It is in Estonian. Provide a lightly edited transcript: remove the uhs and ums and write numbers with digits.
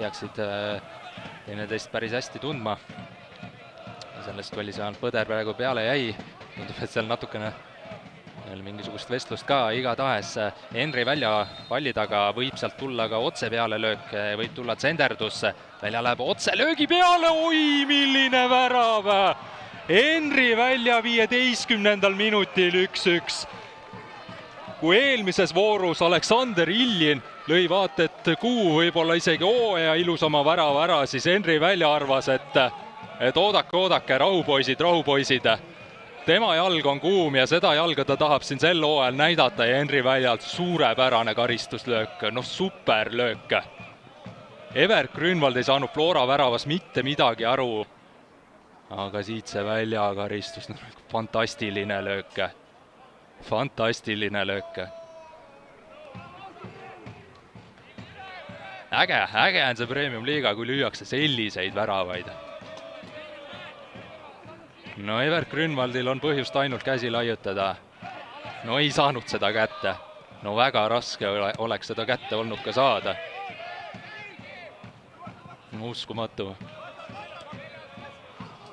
peaksid teineteist päris hästi tundma. Sellest oli seal põder praegu peale jäi. Tundub, et seal natukene mingisugust vestlust ka. Igatahes Henri välja palli taga võib sealt tulla ka otse peale löök, võib tulla tsenderdus. Välja läheb otse löögi peale. Oi, milline värav! Henri välja 15. minutil 1-1. Kui eelmises voorus Aleksander Iljin lõi vaata, et kuu võib-olla isegi hooaja ilusama värava ära, siis Henri välja arvas, et oodake, rahupoisid. Tema jalg on kuum ja seda jalga ta tahab siin sel hooajal näidata ja Henri väljalt suurepärane karistuslöök, superlöök. Evert Grünwald ei saanud Flora väravas mitte midagi aru, aga siit see välja karistus, fantastiline löök. Fantastiline löök. Äge on see Premium-liiga, kui lüüakse selliseid väravaid. No Evert Grünwaldil on põhjust ainult käsi laiutada. No ei saanud seda kätte. No väga raske oleks seda kätte olnud ka saada. Uskumatu.